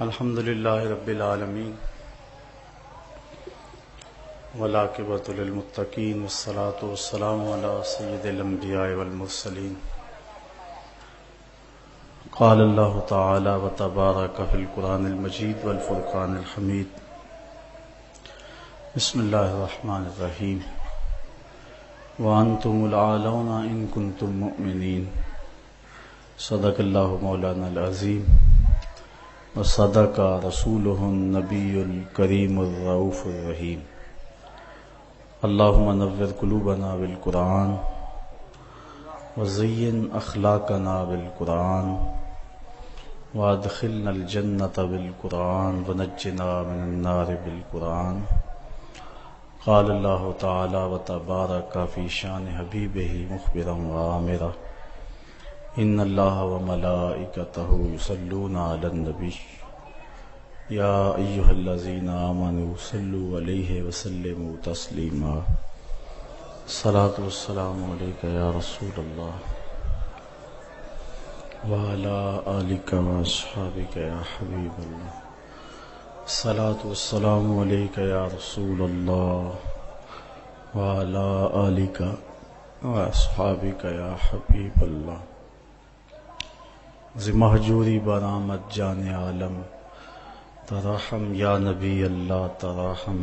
الحمد للہ رب العالمین والعاقبۃ للمتقین والصلاۃ والسلام علی سید الانبیاء والمرسلین قال اللہ تعالی وتبارک فی القرآن المجید والفرقان الحمید بسم اللہ الرحمن الرحیم وانتم العالون ان کنتم مؤمنین صدق اللہ مولانا العظیم وصدق رسولہ النبی الکریم الرؤوف الرحیم اللہم نور قلوبنا بالقرآن وزین اخلاقنا بالقرآن وادخلنا الجنۃ بالقرآن ونجنا من النار بالقرآن قال اللہ تعالی وتبارک فی شان حبیبہ مخبرا وآمرا ان اللہ وملائکتہ یصلون علی النبی یا ایہا الذین آمنوا صلوا علیہ وسلموا تسلیما الصلاۃ والسلام علیک یا رسول اللہ وعلی آلک واصحابک یا حبیب اللہ الصلاۃ والسلام علیک یا رسول اللہ وعلی آلک واصحابک یا حبیب اللہ ز مہجوری برآمد جان عالم تراحم یا نبی اللہ تراحم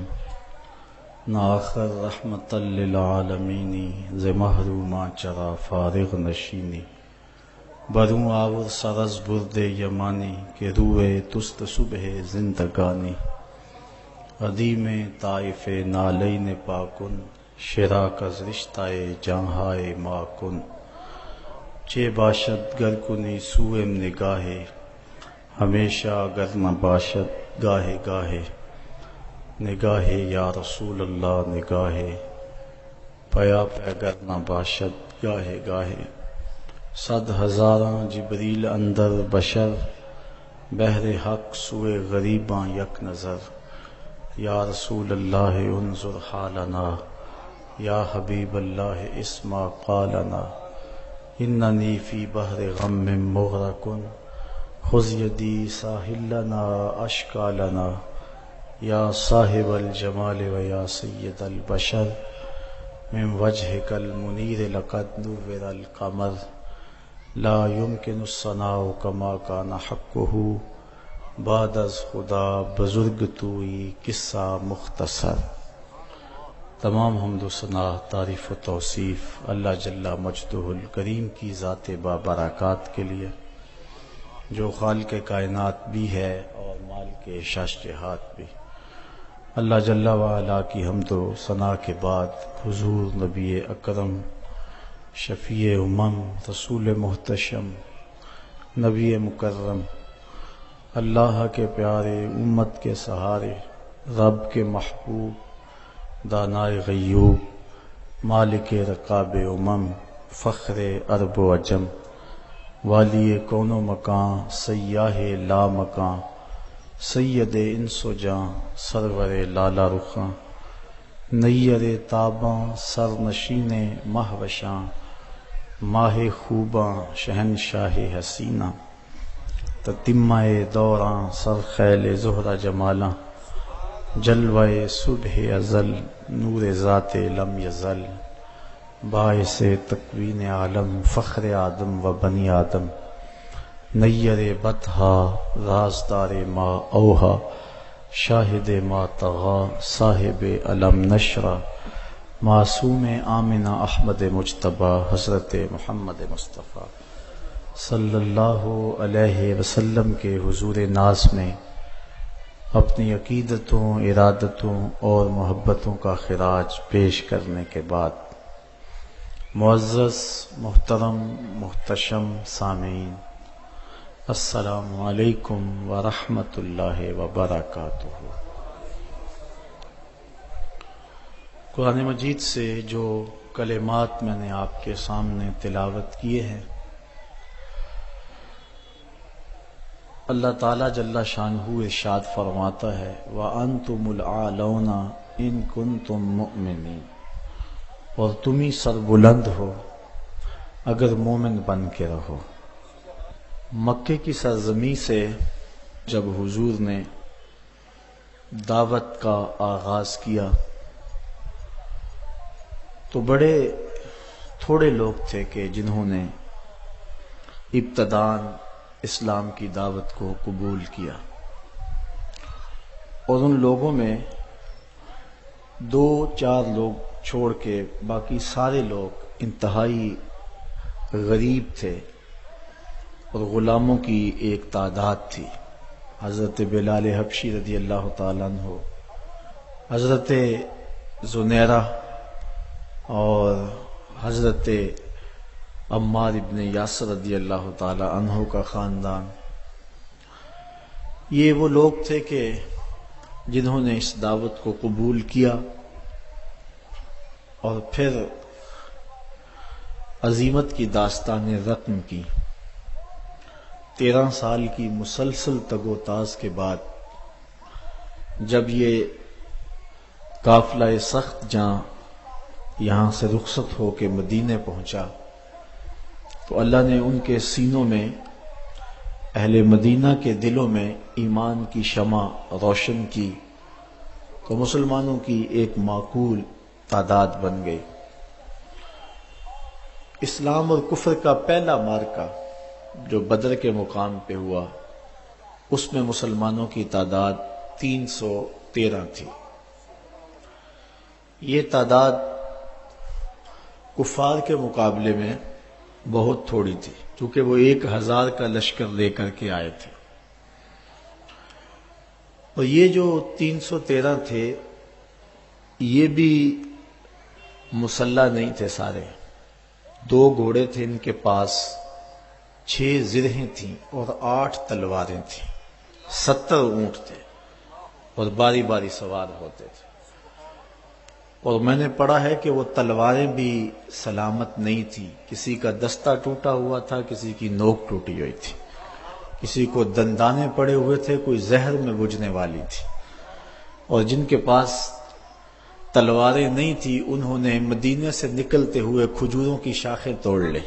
ناخر رحمت للعالمینی ز محروما چرا فارغ نشینی بروں آور سرز برد یمانی کہ روئے تست صبح زندگانی عدیم طائف نالین پاکن شراک از رشتہ جہائے ماکن چے باشد گر کنی سوئم نگاہے ہمیشہ گر نہ باشد گاہے گاہے نگاہے یا رسول اللہ نگاہے پیا گر نہ باشد گاہے گاہے صد ہزاراں جبریل اندر بشر بہر حق سوئے غریباں یک نظر یا رسول اللہ انظر حالنا یا حبیب اللہ اسمع قالنا اننی فی بحر غم مغرق خذ یدی ساحل لنا اشکا لنا یا صاحب الجمال و یا سید البشر من وجهک المنیر لقد نور القمر لا يمکن الثناء کما کان حقہ بعد از خدا بزرگ توئی قصہ مختصر تمام حمد و ثنا تعریف و توصیف اللہ جل مجدہ الکریم کی ذات بابرکات کے لیے جو خالق کائنات بھی ہے اور مال کے شاشجہات بھی اللہ جل وعلا کی حمد و ثنا کے بعد حضور نبی اکرم شفیع امم رسول محتشم نبی مکرم اللہ کے پیارے امت کے سہارے رب کے محبوب دانائے غیوب مالک رقاب امم فخر عرب و عجم والی کون و مکان سیاہ لا مکان سید انس و جاں سرور لالا رخاں نیر تاباں سر نشین مہوشاں ماہ خوباں شہنشاہ حسینہ تتمہ دوراں سر خیل زہرہ جمالاں جلوہ صبح ازل نور ذات لم یزل باعث تکوین عالم فخر آدم و بنی آدم نیر بطحا رازدار ما اوہا شاہد ما طغا صاحب علم نشرہ معصوم آمنہ احمد مجتبی حضرت محمد مصطفیٰ صلی اللہ علیہ وسلم کے حضور ناز میں اپنی عقیدتوں ارادتوں اور محبتوں کا خراج پیش کرنے کے بعد معزز محترم محتشم سامعین السلام علیکم ورحمۃ اللہ وبرکاتہ۔ قرآن مجید سے جو کلمات میں نے آپ کے سامنے تلاوت کیے ہیں اللہ تعالیٰ جل شانہ ارشاد فرماتا ہے وَأَنْتُمُ الْأَعْلَوْنَ إِن كُنتُم مُؤْمِنِينَ، اور تم ہی سر بلند ہو اگر مومن بن کے رہو۔ مکے کی سرزمین سے جب حضور نے دعوت کا آغاز کیا تو بڑے تھوڑے لوگ تھے کہ جنہوں نے ابتداً اسلام کی دعوت کو قبول کیا، اور ان لوگوں میں 2-4 لوگ چھوڑ کے باقی سارے لوگ انتہائی غریب تھے اور غلاموں کی ایک تعداد تھی۔ حضرت بلال حبشی رضی اللہ تعالیٰ عنہ، حضرت زنیرہ اور حضرت عمار ابن یاسر رضی اللہ تعالیٰ عنہ کا خاندان، یہ وہ لوگ تھے کہ جنہوں نے اس دعوت کو قبول کیا اور پھر عزیمت کی داستان رقم کی۔ 13 سال کی مسلسل تگ و تاز کے بعد جب یہ قافلہ سخت جاں یہاں سے رخصت ہو کے مدینے پہنچا تو اللہ نے ان کے سینوں میں، اہل مدینہ کے دلوں میں ایمان کی شمع روشن کی تو مسلمانوں کی ایک معقول تعداد بن گئی۔ اسلام اور کفر کا پہلا معرکہ جو بدر کے مقام پہ ہوا، اس میں مسلمانوں کی تعداد 313 تھی۔ یہ تعداد کفار کے مقابلے میں بہت تھوڑی تھی، کیونکہ وہ 1000 کا لشکر لے کر کے آئے تھے، اور یہ جو 313 تھے یہ بھی مسلح نہیں تھے سارے۔ 2 گھوڑے تھے ان کے پاس، 6 زرہیں تھیں اور 8 تلواریں تھیں، 70 اونٹ تھے اور باری باری سوار ہوتے تھے۔ اور میں نے پڑھا ہے کہ وہ تلواریں بھی سلامت نہیں تھیں، کسی کا دستہ ٹوٹا ہوا تھا، کسی کی نوک ٹوٹی ہوئی تھی، کسی کو دندانے پڑے ہوئے تھے، کوئی زہر میں بجھنے والی تھی۔ اور جن کے پاس تلواریں نہیں تھی انہوں نے مدینے سے نکلتے ہوئے کھجوروں کی شاخیں توڑ لی۔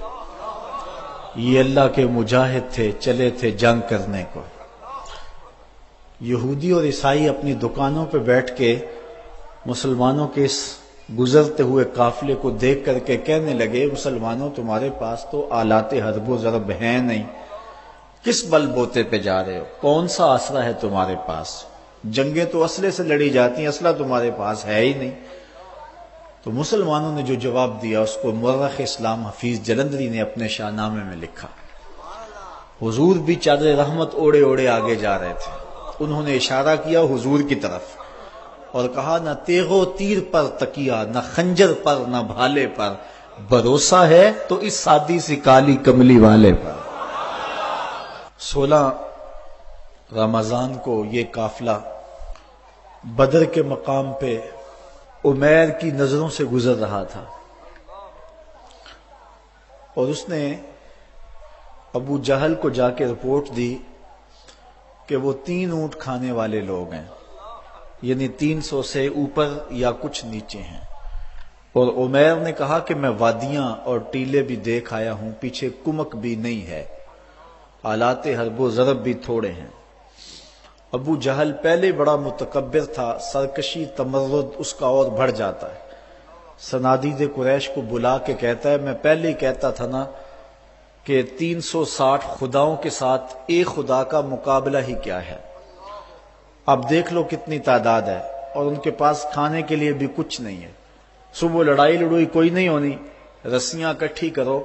یہ اللہ کے مجاہد تھے، چلے تھے جنگ کرنے کو۔ یہودی اور عیسائی اپنی دکانوں پہ بیٹھ کے مسلمانوں کے اس گزرتے ہوئے قافلے کو دیکھ کر کے کہنے لگے، مسلمانوں تمہارے پاس تو آلات حرب و ضرب ہیں نہیں، کس بل بوتے پہ جا رہے ہو؟ کون سا اسلحہ ہے تمہارے پاس؟ جنگیں تو اسلحے سے لڑی جاتی ہیں، اسلحہ تمہارے پاس ہے ہی نہیں۔ تو مسلمانوں نے جو جواب دیا اس کو مورخ اسلام حفیظ جلندری نے اپنے شاہ نامے میں لکھا۔ حضور بھی چادر رحمت اوڑے اوڑے آگے جا رہے تھے، انہوں نے اشارہ کیا حضور کی طرف اور کہا، نہ تیغ و تیر پر تکیہ، نہ خنجر پر، نہ بھالے پر، بھروسہ ہے تو اس سادی سی کالی کملی والے پر۔ 16 رمضان کو یہ قافلہ بدر کے مقام پہ عمیر کی نظروں سے گزر رہا تھا، اور اس نے ابو جہل کو جا کے رپورٹ دی کہ وہ 3 اونٹ کھانے والے لوگ ہیں، یعنی 300 سے اوپر یا کچھ نیچے ہیں۔ اور عمیر نے کہا کہ میں وادیاں اور ٹیلے بھی دیکھ آیا ہوں، پیچھے کمک بھی نہیں ہے، آلات حرب و ضرب بھی تھوڑے ہیں۔ ابو جہل پہلے بڑا متکبر تھا، سرکشی تمرد اس کا اور بڑھ جاتا ہے۔ صنادید قریش کو بلا کے کہتا ہے، میں پہلے ہی کہتا تھا نا کہ 360 خداؤں کے ساتھ ایک خدا کا مقابلہ ہی کیا ہے، اب دیکھ لو کتنی تعداد ہے، اور ان کے پاس کھانے کے لیے بھی کچھ نہیں ہے۔ صبح لڑائی لڑوئی کوئی نہیں ہونی، رسیاں اکٹھی کرو،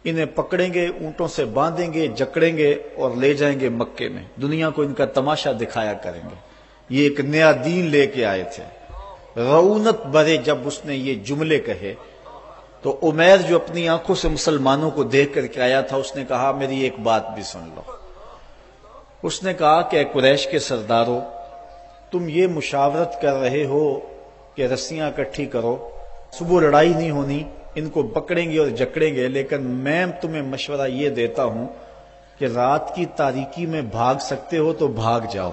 انہیں پکڑیں گے، اونٹوں سے باندھیں گے، جکڑیں گے اور لے جائیں گے مکے میں، دنیا کو ان کا تماشا دکھایا کریں گے۔ یہ ایک نیا دین لے کے آئے تھے۔ رعونت برے جب اس نے یہ جملے کہے تو عمیر جو اپنی آنکھوں سے مسلمانوں کو دیکھ کر کے آیا تھا، اس نے کہا میری ایک بات بھی سن لو۔ اس نے کہا کہ اے قریش کے سردارو، تم یہ مشاورت کر رہے ہو کہ رسیاں اکٹھی کرو، صبح لڑائی نہیں ہونی، ان کو پکڑیں گے اور جکڑیں گے، لیکن میں تمہیں مشورہ یہ دیتا ہوں کہ رات کی تاریکی میں بھاگ سکتے ہو تو بھاگ جاؤ۔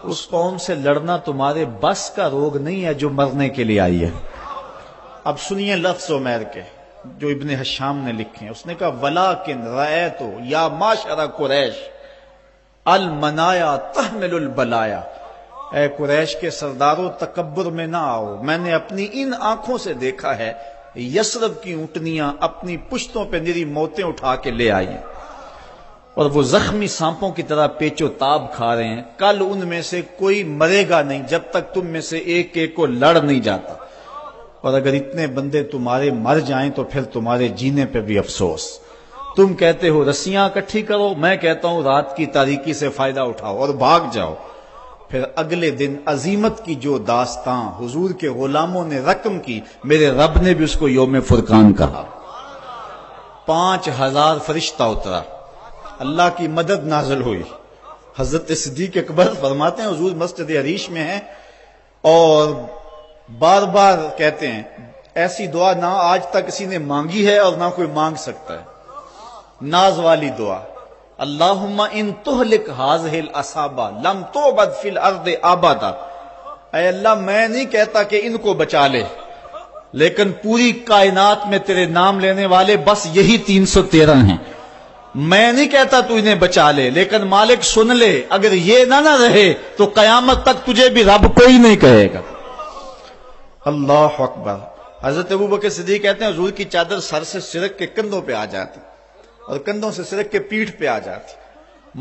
اس قوم سے لڑنا تمہارے بس کا روگ نہیں ہے جو مرنے کے لیے آئی ہے۔ اب سنیے لفظ عمیر کے جو ابن حشام نے لکھے ہیں۔ اس نے کہا وَلَٰكِنْ رَأَيْتُ يَا مَعْشَرَ قُرَيْشٍ المنایا تحمل البلایا، اے قریش کے سرداروں تکبر میں نہ آؤ، میں نے اپنی ان آنکھوں سے دیکھا ہے یثرب کی اونٹنیاں اپنی پشتوں پہ نری موتیں اٹھا کے لے آئی ہیں، اور وہ زخمی سانپوں کی طرح پیچ و تاب کھا رہے ہیں، کل ان میں سے کوئی مرے گا نہیں جب تک تم میں سے ایک ایک کو لڑ نہیں جاتا، اور اگر اتنے بندے تمہارے مر جائیں تو پھر تمہارے جینے پہ بھی افسوس۔ تم کہتے ہو رسیاں اکٹھی کرو، میں کہتا ہوں رات کی تاریکی سے فائدہ اٹھاؤ اور بھاگ جاؤ۔ پھر اگلے دن عظیمت کی جو داستان حضور کے غلاموں نے رقم کی، میرے رب نے بھی اس کو یوم فرقان کہا۔ 5000 فرشتہ اترا، اللہ کی مدد نازل ہوئی۔ حضرت صدیق اکبر فرماتے ہیں حضور مسجد عریش میں ہیں اور بار بار کہتے ہیں ایسی دعا نہ آج تک کسی نے مانگی ہے اور نہ کوئی مانگ سکتا ہے، ناز والی دعا، اللہم ان تہلک ہذہ العصابہ لم تعبد فی الارض ابدا، اے اللہ میں نہیں کہتا کہ ان کو بچا لے، لیکن پوری کائنات میں تیرے نام لینے والے بس یہی 313 ہیں، میں نہیں کہتا تو انہیں بچا لے، لیکن مالک سن لے اگر یہ نہ رہے تو قیامت تک تجھے بھی رب کوئی نہیں کہے گا۔ اللہ اکبر۔ حضرت ابوبکر صدیق کہتے ہیں حضور کی چادر سر سے سرک کے کندھوں پہ آ جاتی اور کندھوں سے سرک کے پیٹھ پہ آ جاتی،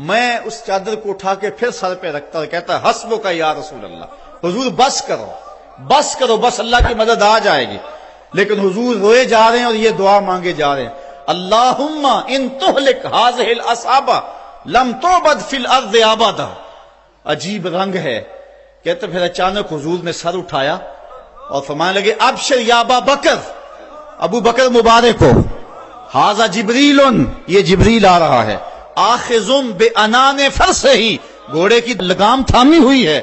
میں اس چادر کو اٹھا کے پھر سر پہ رکھتا اور کہتا حسبک یا رسول اللہ، حضور بس کرو بس کرو، بس اللہ کی مدد آ جائے گی، لیکن حضور روئے جا رہے ہیں اور یہ دعا مانگے جا رہے ہیں، اللہم ان تہلک ہذہ العصابہ لم تعبد فی الارض ابدا۔ عجیب رنگ ہے، کہتے پھر اچانک حضور نے سر اٹھایا اور فرمانے لگے ابشر یا ابا بکر، ابو بکر مبارک ہو، ھذا جبریل، یہ جبریل آ رہا ہے، آخذ بانان فرسہ، گھوڑے کی لگام تھامی ہوئی ہے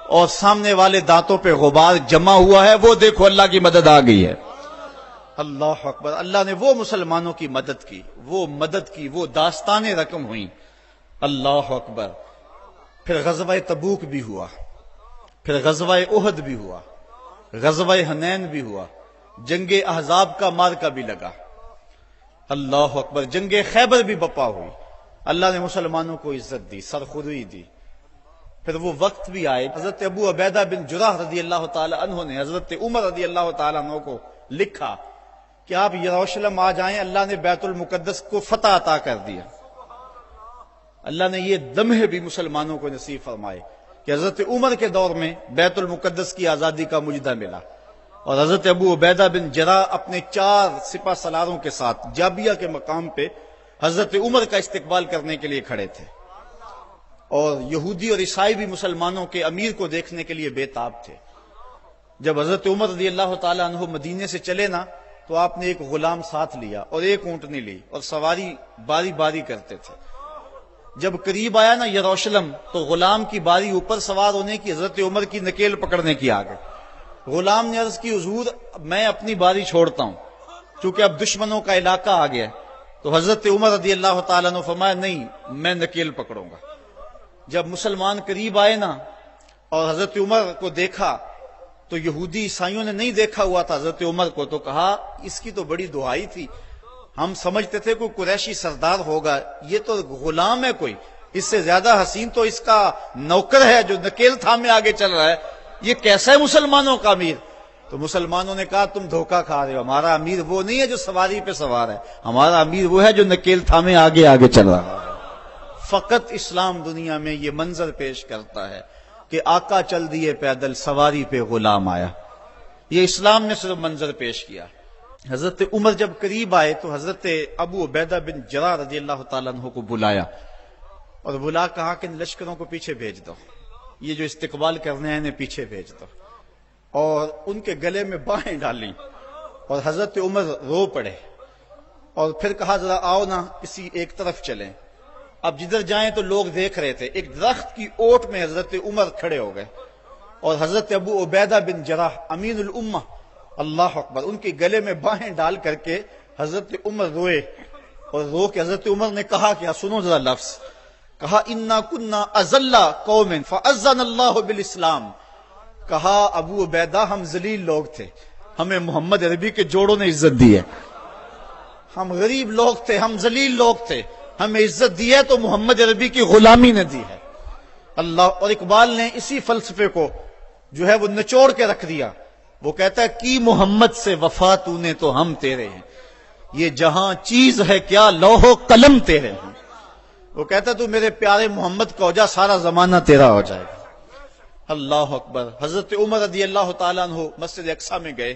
اور سامنے والے دانتوں پہ غبار جمع ہوا ہے، وہ دیکھو اللہ کی مدد آ گئی ہے۔ اللہ اکبر۔ اللہ نے وہ مسلمانوں کی مدد کی، وہ مدد کی، وہ داستانیں رقم ہوئیں۔ اللہ اکبر۔ پھر غزوہ تبوک بھی ہوا، پھر غزوہ احد بھی ہوا، غزوہ حنین بھی ہوا، جنگ احزاب کا مارکہ بھی لگا۔ اللہ اکبر۔ جنگ خیبر بھی بپا ہوئی، اللہ نے مسلمانوں کو عزت دی، سرخوردی دی۔ پھر وہ وقت بھی آئے، حضرت ابو عبیدہ بن جراح رضی اللہ تعالی عنہ نے حضرت عمر رضی اللہ تعالی عنہ کو لکھا کہ آپ یروشلم آ جائیں، اللہ نے بیت المقدس کو فتح عطا کر دیا۔ اللہ نے یہ لمحے بھی مسلمانوں کو نصیب فرمائے کہ حضرت عمر کے دور میں بیت المقدس کی آزادی کا مجدہ ملا، اور حضرت ابو عبیدہ بن جراح اپنے 4 سپہ سالاروں کے ساتھ جابیہ کے مقام پہ حضرت عمر کا استقبال کرنے کے لیے کھڑے تھے، اور یہودی اور عیسائی بھی مسلمانوں کے امیر کو دیکھنے کے لیے بے تاب تھے۔ جب حضرت عمر رضی اللہ تعالی عنہ مدینے سے چلے نا تو آپ نے ایک غلام ساتھ لیا اور ایک اونٹنی لی اور سواری باری باری کرتے تھے۔ جب قریب آیا نا یروشلم تو غلام کی باری اوپر سوار ہونے کی، حضرت عمر کی نکیل پکڑنے کی آ گئی۔ غلام نے عرض کی حضور میں اپنی باری چھوڑتا ہوں چونکہ اب دشمنوں کا علاقہ آ گیا، تو حضرت عمر رضی اللہ تعالیٰ نے فرمایا نہیں میں نکیل پکڑوں گا۔ جب مسلمان قریب آئے نا اور حضرت عمر کو دیکھا تو یہودی عیسائیوں نے نہیں دیکھا ہوا تھا حضرت عمر کو، تو کہا اس کی تو بڑی دعائی تھی، ہم سمجھتے تھے کوئی قریشی سردار ہوگا، یہ تو غلام ہے کوئی، اس سے زیادہ حسین تو اس کا نوکر ہے جو نکیل تھامے آگے چل رہا ہے، یہ کیسا ہے مسلمانوں کا امیر؟ تو مسلمانوں نے کہا تم دھوکہ کھا رہے ہو، ہمارا امیر وہ نہیں ہے جو سواری پہ سوار ہے، ہمارا امیر وہ ہے جو نکیل تھامے آگے آگے چل رہا ہے۔ فقط اسلام دنیا میں یہ منظر پیش کرتا ہے کہ آقا چل دیے پیدل، سواری پہ غلام آیا، یہ اسلام نے صرف منظر پیش کیا۔ حضرت عمر جب قریب آئے تو حضرت ابو عبیدہ بن جراح رضی اللہ تعالیٰ عنہ کو بلایا اور بلا کہا کہ ان لشکروں کو پیچھے بھیج دو، یہ جو استقبال کرنے ہیں انہیں پیچھے بھیج دو، اور ان کے گلے میں باہیں ڈالیں، اور حضرت عمر رو پڑے اور پھر کہا ذرا آؤ نا کسی ایک طرف چلیں۔ اب جدھر جائیں تو لوگ دیکھ رہے تھے، ایک درخت کی اوٹ میں حضرت عمر کھڑے ہو گئے اور حضرت ابو عبیدہ بن جراح امین الامہ، اللہ اکبر، ان کے گلے میں باہیں ڈال کر کے حضرت عمر روئے، اور رو کے حضرت عمر نے کہا کہ سنو ذرا لفظ، کہا انا کنا اذل قوم فاذن اللہ بالاسلام، کہا ابو عبیدہ ہم ذلیل لوگ تھے، ہمیں محمد عربی کے جوڑوں نے عزت دی ہے، ہم غریب لوگ تھے، ہم ذلیل لوگ تھے، ہمیں عزت دی ہے تو محمد عربی کی غلامی نے دی ہے اللہ. اور اقبال نے اسی فلسفے کو جو ہے وہ نچوڑ کے رکھ دیا. وہ کہتا ہے کی محمد سے وفا تو نے تو ہم تیرے ہیں, یہ جہاں چیز ہے کیا لوح و قلم تیرے ہیں. وہ کہتا ہے تو میرے پیارے محمد کا ہو جا, سارا زمانہ تیرا ہو جائے گا. اللہ اکبر. حضرت عمر رضی اللہ تعالیٰ عنہ مسجد اقصیٰ میں گئے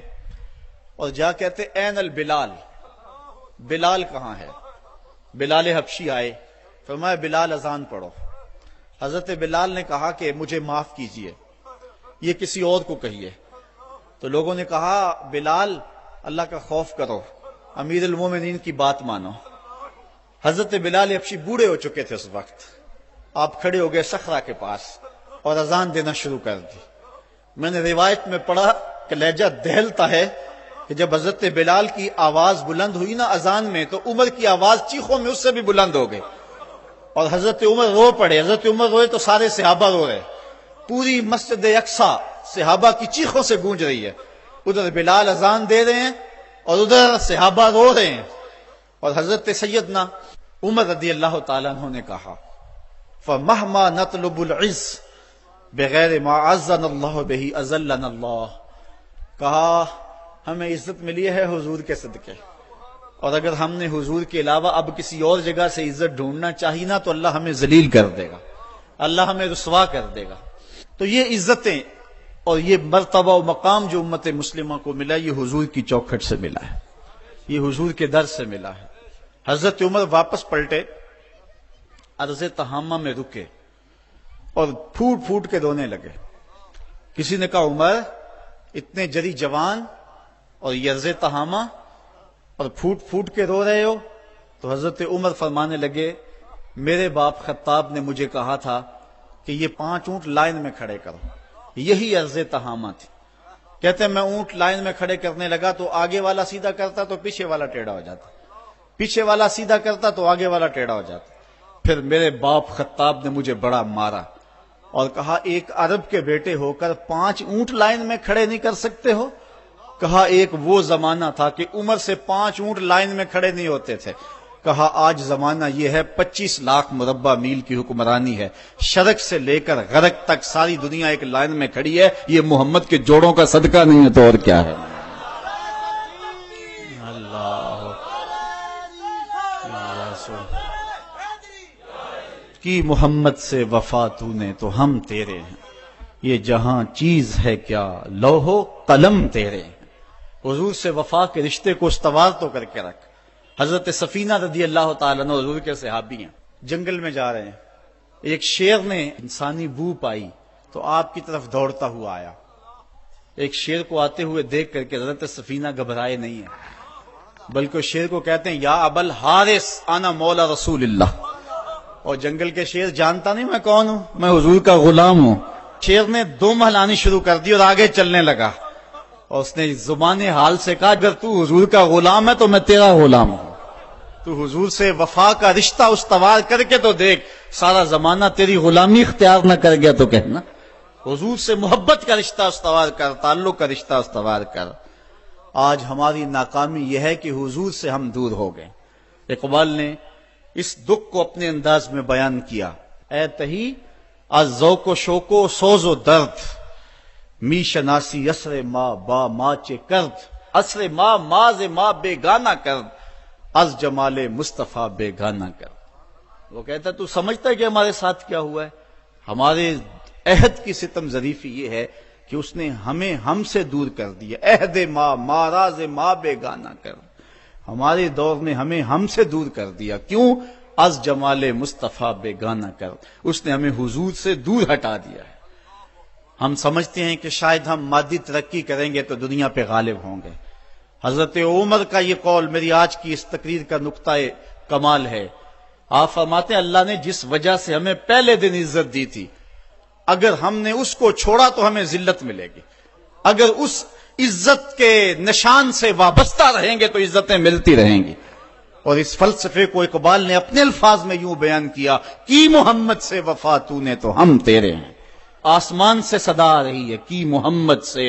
اور جا کہتے این البلال, بلال کہاں ہے؟ بلال حبشی آئے, فرمایا بلال اذان پڑھو. حضرت بلال نے کہا کہ مجھے معاف کیجئے, یہ کسی اور کو کہیے. تو لوگوں نے کہا بلال اللہ کا خوف کرو, امیر المومنین کی بات مانو. حضرت بلال حبشی بوڑھے ہو چکے تھے اس وقت. آپ کھڑے ہو گئے صخرہ کے پاس اور اذان دینا شروع کر دی. میں نے روایت میں پڑھا کہ لہجہ دہلتا ہے کہ جب حضرت بلال کی آواز بلند ہوئی نا اذان میں, تو عمر کی آواز چیخوں میں اس سے بھی بلند ہو گئی اور حضرت عمر رو پڑے. حضرت عمر روئے تو سارے صحابہ رو رہے, پوری مسجد اقصیٰ صحابہ کی چیخوں سے گونج رہی ہے. ادھر بلال اذان دے رہے ہیں اور ادھر صحابہ رو رہے ہیں. اور حضرت سیدنا عمر رضی اللہ تعالیٰ عنہ نے کہا فَمَهْمَا نَطْلُبُ الْعِزَّ بغیر ما عزنا اللہ بہ اذلنا اللہ. کہا ہمیں عزت ملی ہے حضور کے صدقے, اور اگر ہم نے حضور کے علاوہ اب کسی اور جگہ سے عزت ڈھونڈنا چاہی نا تو اللہ ہمیں ذلیل کر دے گا, اللہ ہمیں رسوا کر دے گا. تو یہ عزتیں اور یہ مرتبہ و مقام جو امت مسلمہ کو ملا, یہ حضور کی چوکھٹ سے ملا ہے, یہ حضور کے در سے ملا ہے. حضرت عمر واپس پلٹے, عرض تہامہ میں رکے اور پھوٹ پھوٹ کے رونے لگے. کسی نے کہا عمر اتنے جری جوان اور یہ عرض تہامہ اور پھوٹ پھوٹ کے رو رہے ہو؟ تو حضرت عمر فرمانے لگے میرے باپ خطاب نے مجھے کہا تھا کہ یہ 5 اونٹ لائن میں کھڑے کرو, یہی عرض تہامہ تھی. کہتے ہیں میں اونٹ لائن میں کھڑے کرنے لگا تو آگے والا سیدھا کرتا تو پیچھے والا ٹیڑھا ہو جاتا, پیچھے والا سیدھا کرتا تو آگے والا ٹیڑھا ہو جاتا. پھر میرے باپ خطاب نے مجھے بڑا مارا اور کہا ایک عرب کے بیٹے ہو کر 5 اونٹ لائن میں کھڑے نہیں کر سکتے ہو؟ کہا ایک وہ زمانہ تھا کہ عمر سے 5 اونٹ لائن میں کھڑے نہیں ہوتے تھے. کہا آج زمانہ یہ ہے 25 لاکھ مربع میل کی حکمرانی ہے, شرق سے لے کر غرب تک ساری دنیا ایک لائن میں کھڑی ہے. یہ محمد کے جوڑوں کا صدقہ نہیں ہے تو اور کیا ہے. اللہ کی محمد سے وفا تو نے تو ہم تیرے ہیں, یہ جہاں چیز ہے کیا لوح و قلم تیرے ہیں. حضور سے وفا کے رشتے کو استوار تو کر کے رکھ. حضرت سفینہ رضی اللہ تعالیٰ عنہ حضور کے صحابی ہیں, جنگل میں جا رہے ہیں, ایک شیر نے انسانی بو پائی تو آپ کی طرف دوڑتا ہوا آیا. ایک شیر کو آتے ہوئے دیکھ کر کے حضرت سفینہ گھبرائے نہیں ہیں, بلکہ شیر کو کہتے ہیں یا ابل حارث انا مولا رسول اللہ. اور جنگل کے شیر جانتا نہیں میں کون ہوں, میں حضور کا غلام ہوں. شیر نے 2 مہلانی شروع کر دی اور آگے چلنے لگا, اور اس نے زبان حال سے کہا اگر تو حضور کا غلام ہے تو میں تیرا غلام ہوں. تو حضور سے وفا کا رشتہ استوار کر کے تو دیکھ, سارا زمانہ تیری غلامی اختیار نہ کر گیا تو کہنا. حضور سے محبت کا رشتہ استوار کر, تعلق کا رشتہ استوار کر. آج ہماری ناکامی یہ ہے کہ حضور سے ہم دور ہو گئے. اقبال نے اس دکھ کو اپنے انداز میں بیان کیا, اے تہی از ذوق و شوق و سوز و درد می شناسی اسر ما با ما چے کرد, اسر ما ماز ما بے گانا کرد, از جمال مصطفیٰ بے گانا کرد. وہ کہتا ہے تو سمجھتا ہے کہ ہمارے ساتھ کیا ہوا ہے؟ ہمارے عہد کی ستم ظریفی یہ ہے کہ اس نے ہمیں ہم سے دور کر دیا. عہد ما ماراز ما بے گانا کرد, ہمارے دور نے ہمیں ہم سے دور کر دیا. کیوں؟ از جمال مصطفیٰ بے گانا کر, اس نے ہمیں حضور سے دور ہٹا دیا ہے. ہم سمجھتے ہیں کہ شاید ہم مادی ترقی کریں گے تو دنیا پہ غالب ہوں گے. حضرت عمر کا یہ قول میری آج کی اس تقریر کا نقطہ کمال ہے. آپ فرماتے ہیں اللہ نے جس وجہ سے ہمیں پہلے دن عزت دی تھی, اگر ہم نے اس کو چھوڑا تو ہمیں ذلت ملے گی. اگر اس عزت کے نشان سے وابستہ رہیں گے تو عزتیں ملتی رہیں گی. اور اس فلسفے کو اقبال نے اپنے الفاظ میں یوں بیان کیا کی محمد سے وفا تو نے تو ہم تیرے ہیں. آسمان سے صدا آ رہی ہے کی محمد سے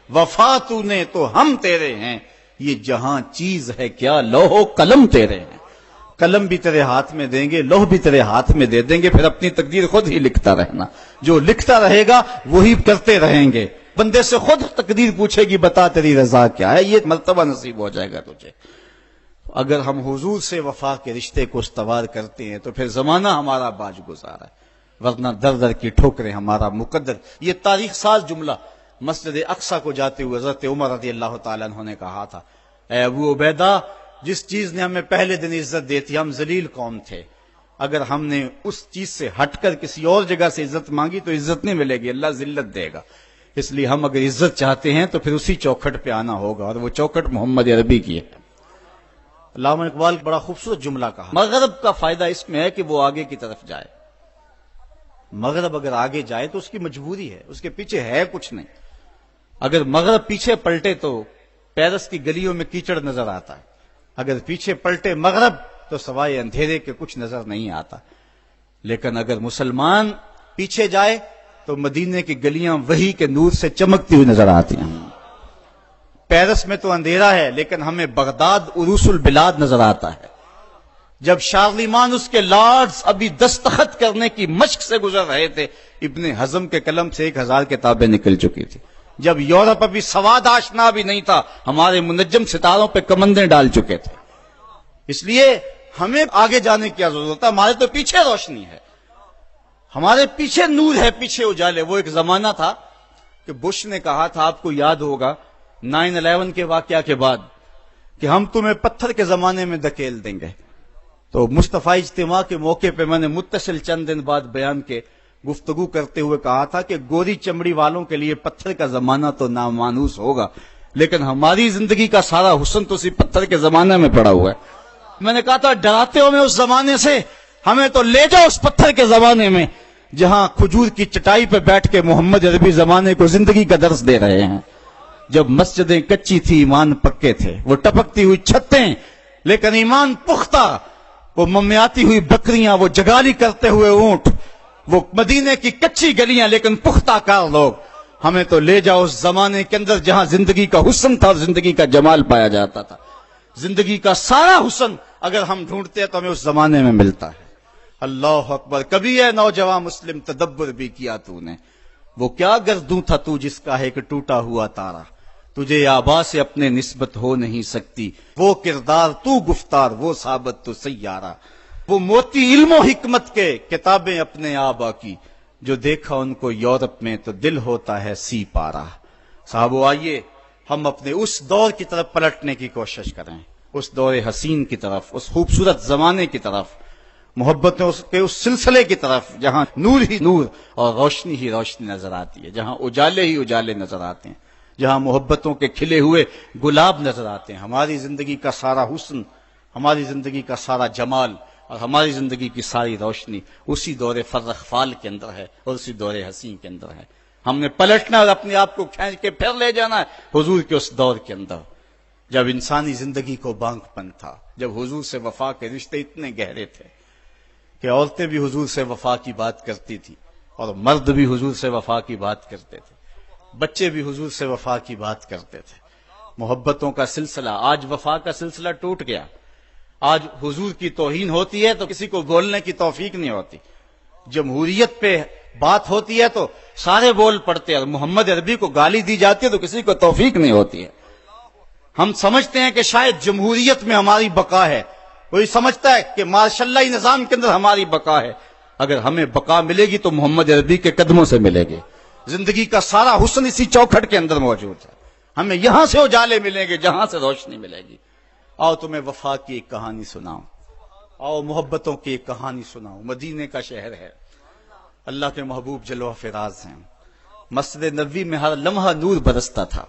وفا تو نے تو ہم تیرے ہیں, یہ جہاں چیز ہے کیا لوح و قلم تیرے ہیں. قلم بھی تیرے ہاتھ میں دیں گے، لوح بھی تیرے ہاتھ میں دے دیں گے، پھر اپنی تقدیر خود ہی لکھتا رہنا، جو لکھتا رہے گا وہی کرتے رہیں گے۔ بندے سے خود تقدیر پوچھے گی بتا تیری رضا کیا ہے، یہ مرتبہ نصیب ہو جائے گا تجھے۔ اگر ہم حضور سے وفا کے رشتے کو استوار کرتے ہیں تو پھر زمانہ ہمارا باج گزار ہے، ورنہ در در کی ٹھوکریں ہمارا مقدر۔ یہ تاریخ ساز جملہ مسجد اقصی کو جاتے ہوئے حضرت عمر رضی اللہ تعالیٰ عنہ نے کہا تھا، اے ابو عبیدہ، جس چیز نے ہمیں پہلے دن عزت دی تھی، ہم ذلیل قوم تھے، اگر ہم نے اس چیز سے ہٹ کر کسی اور جگہ سے عزت مانگی تو عزت نہیں ملے گی، اللہ ذلت دے گا۔ اس لیے ہم اگر عزت چاہتے ہیں تو پھر اسی چوکھٹ پہ آنا ہوگا، اور وہ چوکھٹ محمد عربی کی ہے۔ علامہ اقبال بڑا خوبصورت جملہ کہا، مغرب کا فائدہ اس میں ہے کہ وہ آگے کی طرف جائے۔ مغرب اگر آگے جائے تو اس کی مجبوری ہے، اس کے پیچھے ہے کچھ نہیں۔ اگر مغرب پیچھے پلٹے تو پیرس کی گلیوں میں کیچڑ نظر آتا ہے، اگر پیچھے پلٹے مغرب تو سوائے اندھیرے کے کچھ نظر نہیں آتا۔ لیکن اگر مسلمان پیچھے جائے تو مدینے کی گلیاں وحی کے نور سے چمکتی ہوئی نظر آتی ہیں۔ پیرس میں تو اندھیرا ہے لیکن ہمیں بغداد عروس البلاد نظر آتا ہے۔ جب شارلیمان اس کے لارڈز ابھی دستخط کرنے کی مشق سے گزر رہے تھے، ابن حزم کے قلم سے 1000 کتابیں نکل چکی تھی۔ جب یورپ ابھی سواد آشنا بھی نہیں تھا، ہمارے منجم ستاروں پہ کمندیں ڈال چکے تھے۔ اس لیے ہمیں آگے جانے کی ضرورت ہے، ہمارے تو پیچھے روشنی ہے، ہمارے پیچھے نور ہے، پیچھے اجالے۔ وہ ایک زمانہ تھا کہ بش نے کہا تھا، آپ کو یاد ہوگا 9/11 کے واقعہ کے بعد، کہ ہم تمہیں پتھر کے زمانے میں دھکیل دیں گے۔ تو مصطفی اجتماع کے موقع پہ میں نے متصل چند دن بعد بیان کے گفتگو کرتے ہوئے کہا تھا کہ گوری چمڑی والوں کے لیے پتھر کا زمانہ تو نامانوس ہوگا، لیکن ہماری زندگی کا سارا حسن تو اسی پتھر کے زمانے میں پڑا ہوا ہے۔ میں نے کہا تھا ڈراتے ہو میں اس زمانے سے، ہمیں تو لے جاؤ اس پتھر کے زمانے میں جہاں کھجور کی چٹائی پہ بیٹھ کے محمد عربی زمانے کو زندگی کا درس دے رہے ہیں۔ جب مسجدیں کچی تھی، ایمان پکے تھے، وہ ٹپکتی ہوئی چھتیں لیکن ایمان پختہ، وہ ممیاتی ہوئی بکریاں، وہ جگالی کرتے ہوئے اونٹ، وہ مدینے کی کچی گلیاں لیکن پختہ کار لوگ۔ ہمیں تو لے جاؤ اس زمانے کے اندر جہاں زندگی کا حسن تھا اور زندگی کا جمال پایا جاتا تھا۔ زندگی کا سارا حسن اگر ہم ڈھونڈتے ہیں تو ہمیں اس زمانے میں ملتا ہے۔ اللہ اکبر، کبھی ہے نوجوان مسلم تدبر بھی کیا تو نے، وہ کیا گردوں تھا تو جس کا ہے کہ ٹوٹا ہوا تارا، تجھے آبا سے اپنے نسبت ہو نہیں سکتی، وہ کردار تو گفتار وہ ثابت تو سیارہ، وہ موتی علم و حکمت کے کتابیں اپنے آبا کی، جو دیکھا ان کو یورپ میں تو دل ہوتا ہے سی پارا۔ صاحبو آئیے ہم اپنے اس دور کی طرف پلٹنے کی کوشش کریں، اس دور حسین کی طرف، اس خوبصورت زمانے کی طرف، محبتوں کے اس سلسلے کی طرف جہاں نور ہی نور اور روشنی ہی روشنی نظر آتی ہے، جہاں اجالے ہی اجالے نظر آتے ہیں، جہاں محبتوں کے کھلے ہوئے گلاب نظر آتے ہیں۔ ہماری زندگی کا سارا حسن، ہماری زندگی کا سارا جمال اور ہماری زندگی کی ساری روشنی اسی دور فرخ کے اندر ہے اور اسی دور حسین کے اندر ہے۔ ہم نے پلٹنا اور اپنے آپ کو کھینچ کے پھر لے جانا ہے حضور کے اس دور کے اندر جب انسانی زندگی کو بانک پن تھا، جب حضور سے وفا کے رشتے اتنے گہرے تھے کہ عورتیں بھی حضور سے وفا کی بات کرتی تھی اور مرد بھی حضور سے وفا کی بات کرتے تھے، بچے بھی حضور سے وفا کی بات کرتے تھے۔ محبتوں کا سلسلہ، آج وفا کا سلسلہ ٹوٹ گیا۔ آج حضور کی توہین ہوتی ہے تو کسی کو بولنے کی توفیق نہیں ہوتی، جمہوریت پہ بات ہوتی ہے تو سارے بول پڑتے ہیں، اور محمد عربی کو گالی دی جاتی ہے تو کسی کو توفیق نہیں ہوتی ہے۔ ہم سمجھتے ہیں کہ شاید جمہوریت میں ہماری بقا ہے، کوئی سمجھتا ہے کہ ماشاء اللہ نظام کے اندر ہماری بقا ہے۔ اگر ہمیں بقا ملے گی تو محمد عربی کے قدموں سے ملے گی۔ زندگی کا سارا حسن اسی چوکھٹ کے اندر موجود ہے، ہمیں یہاں سے اجالے ملیں گے، جہاں سے روشنی ملے گی۔ آؤ تمہیں وفا کی ایک کہانی سناؤں، آؤ محبتوں کی ایک کہانی سناؤں۔ مدینے کا شہر ہے، اللہ کے محبوب جلوہ فراز ہیں، مسجد نبوی میں ہر لمحہ نور برستا تھا۔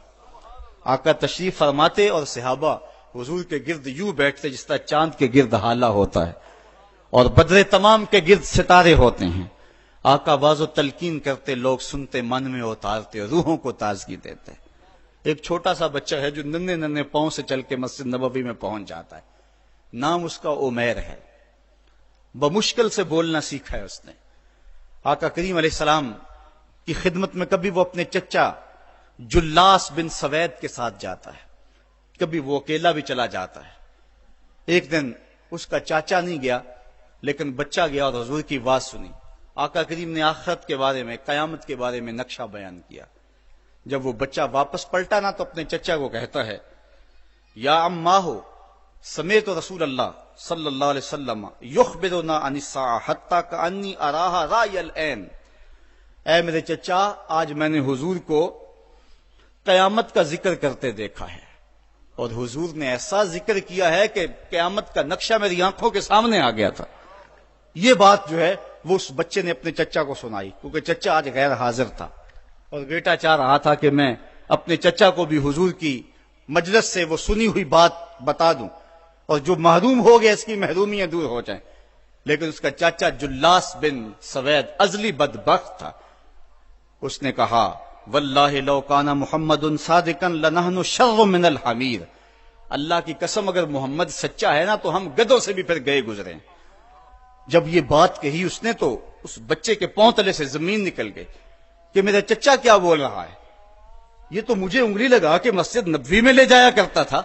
آقا تشریف فرماتے اور صحابہ حضور کے گرد یوں بیٹھتے جس طرح چاند کے گرد ہالہ ہوتا ہے اور بدر تمام کے گرد ستارے ہوتے ہیں۔ آقا واز و تلقین کرتے، لوگ سنتے، من میں اتارتے، روحوں کو تازگی دیتے۔ ایک چھوٹا سا بچہ ہے جو ننھے ننھے پاؤں سے چل کے مسجد نبوی میں پہنچ جاتا ہے، نام اس کا عمیر ہے، بمشکل سے بولنا سیکھا ہے اس نے۔ آقا کریم علیہ السلام کی خدمت میں کبھی وہ اپنے چچا جلاس بن سوید کے ساتھ جاتا ہے، کبھی وہ اکیلا بھی چلا جاتا ہے۔ ایک دن اس کا چاچا نہیں گیا لیکن بچہ گیا اور حضور کی بات سنی. آقا کریم نے آخرت کے بارے میں، قیامت کے بارے میں نقشہ بیان کیا. جب وہ بچہ واپس پلٹا نا تو اپنے چچا کو کہتا ہے یا اماہ سمیت رسول اللہ صلی اللہ علیہ وسلم یخبرنا عن الساعہ حتی کانی اراہا رای العین. اے میرے چچا، آج میں نے حضور کو قیامت کا ذکر کرتے دیکھا ہے، اور حضور نے ایسا ذکر کیا ہے کہ قیامت کا نقشہ میری آنکھوں کے سامنے آ گیا تھا. یہ بات جو ہے وہ اس بچے نے اپنے چچا کو سنائی، کیونکہ چچا آج غیر حاضر تھا اور بیٹا چاہ رہا تھا کہ میں اپنے چچا کو بھی حضور کی مجلس سے وہ سنی ہوئی بات بتا دوں اور جو محروم ہو گیا اس کی محرومیاں دور ہو جائیں. لیکن اس کا چاچا جلاس بن سوید ازلی بدبخت تھا. اس نے کہا واللہ لو کان محمد صادقا لنحن شر من الحمیر. اللہ کی قسم اگر محمد سچا ہے نا تو ہم گدھوں سے بھی پھر گئے گزرے. جب یہ بات کہی اس نے تو اس بچے کے پاؤں تلے سے زمین نکل گئی کہ میرا چچا کیا بول رہا ہے. یہ تو مجھے انگلی لگا کہ مسجد نبوی میں لے جایا کرتا تھا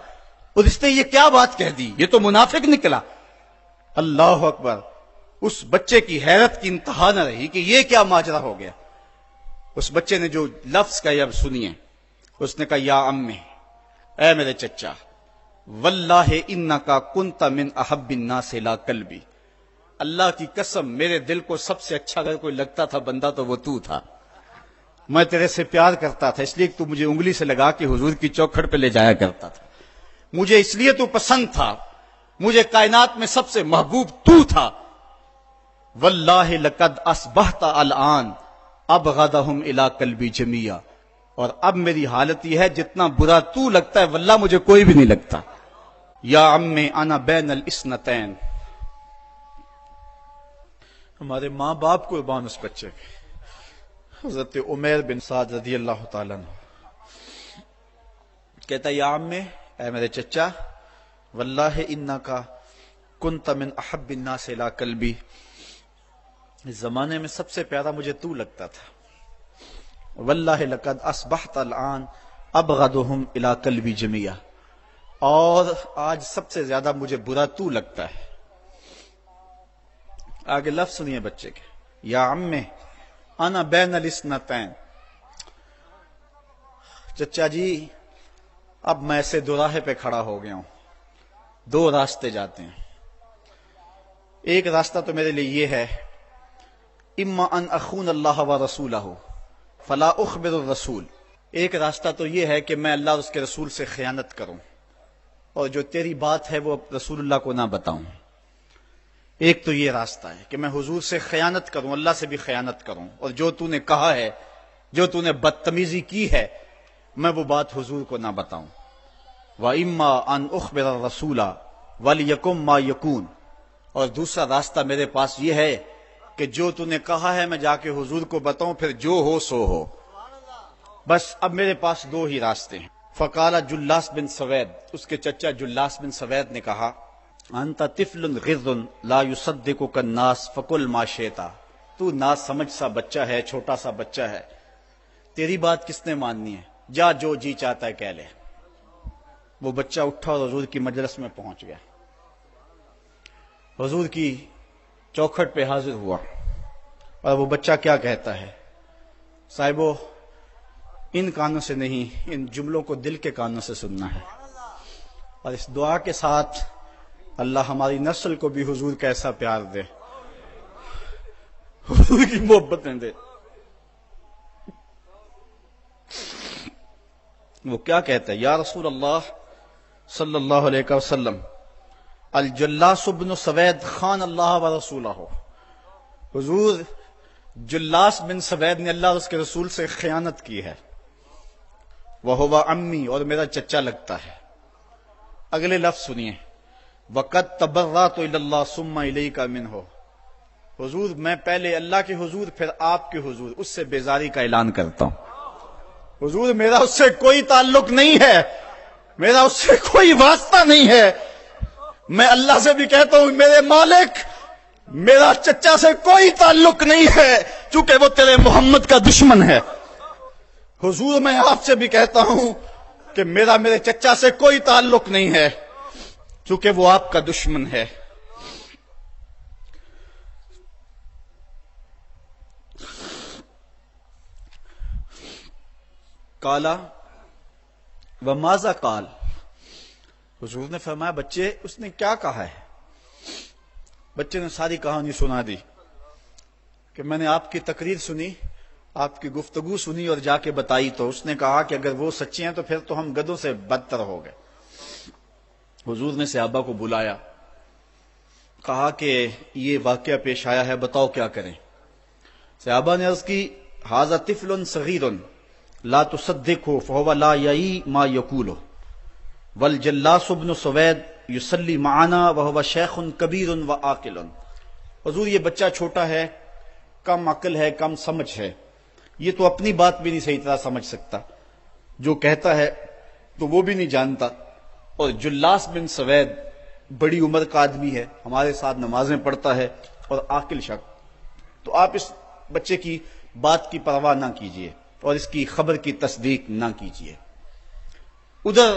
اور اس نے یہ کیا بات کہہ دی، یہ تو منافق نکلا. اللہ اکبر. اس بچے کی حیرت کی انتہا نہ رہی کہ یہ کیا ماجرا ہو گیا. اس بچے نے جو لفظ کہا اب سنیے. اس نے کہا یا امی، اے میرے چچا، واللہ انکا کنت من احب الناس الی قلبی. اللہ کی قسم میرے دل کو سب سے اچھا اگر کوئی لگتا تھا بندہ تو وہ تو تھا. میں تیرے سے پیار کرتا تھا اس لیے کہ تو مجھے انگلی سے لگا کے حضور کی چوکھٹ پہ لے جایا کرتا تھا. مجھے اس لیے تو پسند تھا، مجھے کائنات میں سب سے محبوب تو تھا. واللہ لقد اصبحت الان ابغضهم الی قلبی جمیعا. اور اب میری حالت یہ ہے جتنا برا تو لگتا ہے واللہ مجھے کوئی بھی نہیں لگتا. یا امی انا بین الاثنتین. ہمارے ماں باپ قربان اس بچے کے. حضرت عمیر بن سعد رضی اللہ تعالیٰ عنہ کہتا یا امی، اے میرے چچا، واللہ انکا کنت من احب الناس الی قلبی. اس زمانے میں سب سے پیارا مجھے تو لگتا تھا. واللہ لقد اصبحت الان ابغضهم الی قلبی جمیعا. اور آج سب سے زیادہ مجھے برا تو لگتا ہے. آگے لفظ سنیے بچے کے. یا عمِ انا بین الاثنتین. چچا جی اب میں ایسے دوراہے پہ کھڑا ہو گیا ہوں، دو راستے جاتے ہیں. ایک راستہ تو میرے لیے یہ ہے اما ان اخون اللہ و رسولہ فلا اخبر الرسول. ایک راستہ تو یہ ہے کہ میں اللہ اور اس کے رسول سے خیانت کروں اور جو تیری بات ہے وہ رسول اللہ کو نہ بتاؤں. ایک تو یہ راستہ ہے کہ میں حضور سے خیانت کروں، اللہ سے بھی خیانت کروں، اور جو تو نے کہا ہے، جو تو نے بدتمیزی کی ہے، میں وہ بات حضور کو نہ بتاؤں. وَإِمَّا أَنْ أُخْبِرَ الرَّسُولَ وَلِيَكُنْ مَا يَكُونُ. اور دوسرا راستہ میرے پاس یہ ہے کہ جو تو نے کہا ہے میں جا کے حضور کو بتاؤں، پھر جو ہو سو ہو. بس اب میرے پاس دو ہی راستے ہیں. فقال جلاس بن سوید. اس کے چچا جلاس بن سوید نے کہا انت طفل غض لا يصدقك الناس فقل ما شئت. تو نا سمجھ سا بچہ ہے، چھوٹا سا بچہ ہے، تیری بات کس نے ماننی ہے، جا جو جی چاہتا ہے کہہ لے. وہ بچہ اٹھا اور حضور کی مجلس میں پہنچ گیا، حضور کی چوکھٹ پہ حاضر ہوا. اور وہ بچہ کیا کہتا ہے، صاحبو ان کانوں سے نہیں، ان جملوں کو دل کے کانوں سے سننا ہے. اور اس دعا کے ساتھ اللہ ہماری نسل کو بھی حضور کا ایسا پیار دے، حضور کی محبتیں دے. وہ کیا کہتا ہے، یا رسول اللہ صلی اللہ علیہ وسلم الجلاس بن سوید خان اللہ و رسولہ. حضور جلاس بن سوید نے اللہ اور اس کے رسول سے خیانت کی ہے. وہو امی، اور میرا چچا لگتا ہے. اگلے لفظ سنیے. وقد تبرأت الی اللہ ثم الیک منہ. حضور میں پہلے اللہ کے حضور پھر آپ کے حضور اس سے بیزاری کا اعلان کرتا ہوں. حضور میرا اس سے کوئی تعلق نہیں ہے، میرا اس سے کوئی واسطہ نہیں ہے. میں اللہ سے بھی کہتا ہوں میرے مالک، میرا چچا سے کوئی تعلق نہیں ہے چونکہ وہ تیرے محمد کا دشمن ہے. حضور میں آپ سے بھی کہتا ہوں کہ میرا میرے چچا سے کوئی تعلق نہیں ہے چونکہ وہ آپ کا دشمن ہے. کالا و ماذا قال، حضور نے فرمایا بچے اس نے کیا کہا ہے؟ بچے نے ساری کہانی سنا دی کہ میں نے آپ کی تقریر سنی، آپ کی گفتگو سنی اور جا کے بتائی تو اس نے کہا کہ اگر وہ سچے ہیں تو پھر تو ہم گدھوں سے بدتر ہو گئے۔ حضور نے صحابہ کو بلایا، کہا کہ یہ واقعہ پیش آیا ہے، بتاؤ کیا کریں؟ صحابہ نے عرض کی ھذا طفل صغیر لا تصدقه فهو لا یعی ما یقول والجلاس بن سوید یصلی معنا وهو شیخ کبیر وعاقل۔ حضور یہ بچہ چھوٹا ہے، کم عقل ہے، کم سمجھ ہے، یہ تو اپنی بات بھی نہیں صحیح طرح سمجھ سکتا، جو کہتا ہے تو وہ بھی نہیں جانتا، اور جلاس بن سوید بڑی عمر کا آدمی ہے، ہمارے ساتھ نمازیں پڑھتا ہے، اور عاقل شخص، تو آپ اس بچے کی بات کی پرواہ نہ کیجیے اور اس کی خبر کی تصدیق نہ کیجیے۔ ادھر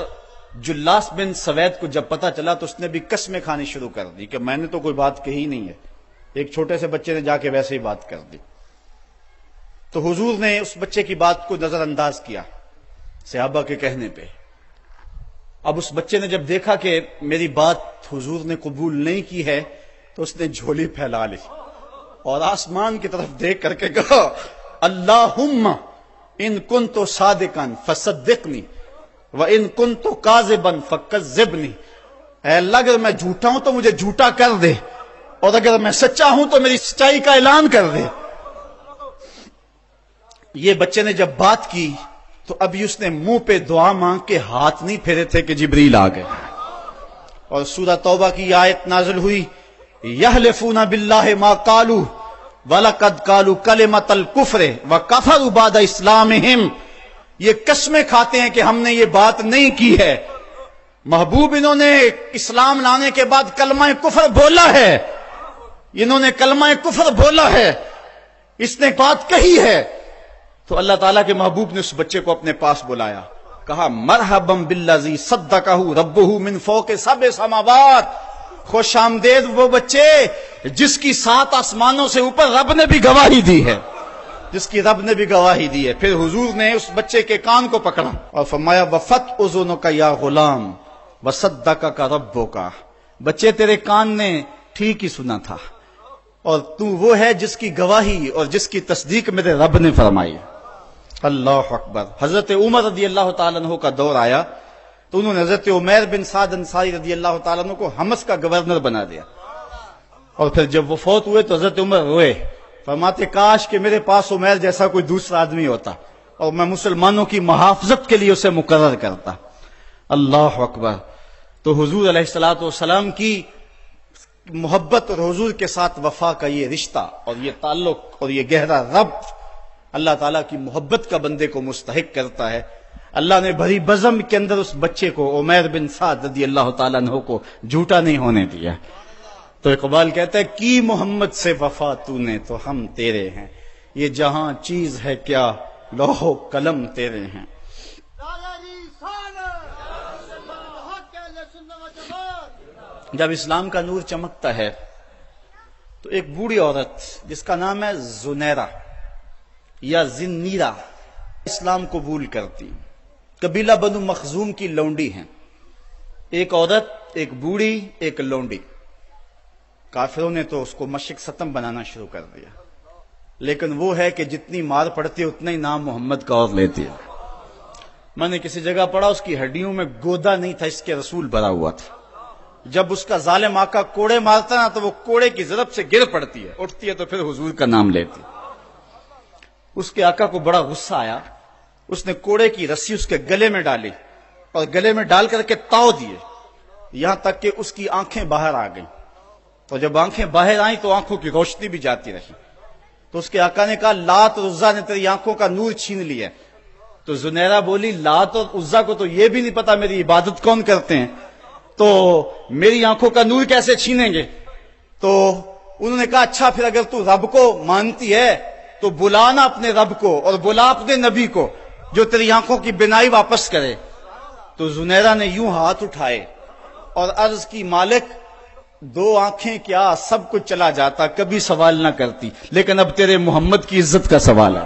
جلاس بن سوید کو جب پتا چلا تو اس نے بھی قسمیں کھانی شروع کر دی کہ میں نے تو کوئی بات کہی نہیں ہے، ایک چھوٹے سے بچے نے جا کے ویسے ہی بات کر دی۔ تو حضور نے اس بچے کی بات کو نظر انداز کیا صحابہ کے کہنے پہ۔ اب اس بچے نے جب دیکھا کہ میری بات حضور نے قبول نہیں کی ہے تو اس نے جھولی پھیلا لی اور آسمان کی طرف دیکھ کر کے کہا اللہم ان کنت صادقا فصدقنی وان کنت کاذبا فکذبنی، اے اللہ اگر میں جھوٹا ہوں تو مجھے جھوٹا کر دے، اور اگر میں سچا ہوں تو میری سچائی کا اعلان کر دے۔ یہ بچے نے جب بات کی تو ابھی اس نے منہ پہ دعا مانگ کے ہاتھ نہیں پھیرے تھے کہ جبریل آ گئے، اور سورہ توبہ کی آیت نازل ہوئی یحلفون باللہ ما قالوا وَلَقَدْ قَالُوا كَلِمَةَ الْكُفْرِ وَكَفَرُوا بَعْدَ إِسْلَامِهِمْ، یہ قسمیں کھاتے ہیں کہ ہم نے یہ بات نہیں کی ہے، محبوب انہوں نے اسلام لانے کے بعد کلمہ کفر بولا ہے، انہوں نے کلمہ کفر بولا ہے، اس نے بات کہی ہے۔ تو اللہ تعالیٰ کے محبوب نے اس بچے کو اپنے پاس بلایا، کہا مرحبا بالذی صدقہ ربہ من فوق سبع سماوات، خوش آمدید وہ بچے جس کی 7 آسمانوں سے اوپر رب نے بھی گواہی دی ہے، جس کی رب نے بھی گواہی دی ہے۔ پھر حضور نے اس بچے کے کان کو پکڑا اور فرمایا وفت اذنک یا غلام وصدقک ربک، بچے تیرے کان نے ٹھیک ہی سنا تھا، اور تو وہ ہے جس کی گواہی اور جس کی تصدیق میرے رب نے فرمائی۔ اللہ اکبر۔ حضرت عمر رضی اللہ تعالیٰ عنہ کا دور آیا تو انہوں نے حضرت عمیر بن سعد انصاری رضی اللہ تعالیٰ عنہ کو حمص کا گورنر بنا دیا، اور پھر جب وہ فوت ہوئے تو حضرت عمر روئے، فرماتے کاش کہ میرے پاس عمیر جیسا کوئی دوسرا آدمی ہوتا اور میں مسلمانوں کی محافظت کے لیے اسے مقرر کرتا۔ اللہ اکبر۔ تو حضور علیہ الصلوۃ والسلام کی محبت اور حضور کے ساتھ وفا کا یہ رشتہ اور یہ تعلق اور یہ گہرا ربط اللہ تعالیٰ کی محبت کا بندے کو مستحق کرتا ہے۔ اللہ نے بھری بزم کے اندر اس بچے کو عمیر بن سعد رضی اللہ تعالیٰ عنہ کو جھوٹا نہیں ہونے دیا۔ تو اقبال کہتا ہے کی محمد سے وفا تو نے تو ہم تیرے ہیں، یہ جہاں چیز ہے کیا لوح و قلم تیرے ہیں۔ جب اسلام کا نور چمکتا ہے تو ایک بوڑھی عورت جس کا نام ہے زنیرہ یا زنیرہ اسلام قبول کرتی، قبیلہ بنو مخزوم کی لونڈی ہیں، ایک عورت، ایک بوڑھی، ایک لونڈی۔ کافروں نے تو اس کو مشرق ستم بنانا شروع کر دیا، لیکن وہ ہے کہ جتنی مار پڑتی ہے اتنا ہی نام محمد کا اور لیتی ہے۔ میں نے کسی جگہ پڑھا اس کی ہڈیوں میں گودا نہیں تھا، اس کے رسول بھرا ہوا تھا، جب اس کا ظالم آقا کوڑے مارتا نا تو وہ کوڑے کی ضرب سے گر پڑتی ہے، اٹھتی ہے تو پھر حضور کا نام لیتی۔ اس کے آقا کو بڑا غصہ آیا، اس نے کوڑے کی رسی اس کے گلے میں ڈالی اور گلے میں ڈال کر کے تاؤ دیے، یہاں تک کہ اس کی آنکھیں باہر آ گئیں، اور جب آنکھیں باہر آئیں تو آنکھوں کی روشنی بھی جاتی رہی۔ تو اس کے آقا نے کہا لات اور عزا نے تیری آنکھوں کا نور چھین لیا۔ تو زنیرہ بولی لات اور عزا کو تو یہ بھی نہیں پتا میری عبادت کون کرتے ہیں، تو میری آنکھوں کا نور کیسے چھینیں گے؟ تو انہوں نے کہا اچھا پھر اگر تو رب کو مانتی ہے تو بلانا اپنے رب کو اور بلا اپنے نبی کو جو تیری آنکھوں کی بینائی واپس کرے۔ تو زنیرہ نے یوں ہاتھ اٹھائے اور عرض کی مالک 2 آنکھیں کیا سب کچھ چلا جاتا، کبھی سوال نہ کرتی، لیکن اب تیرے محمد کی عزت کا سوال ہے۔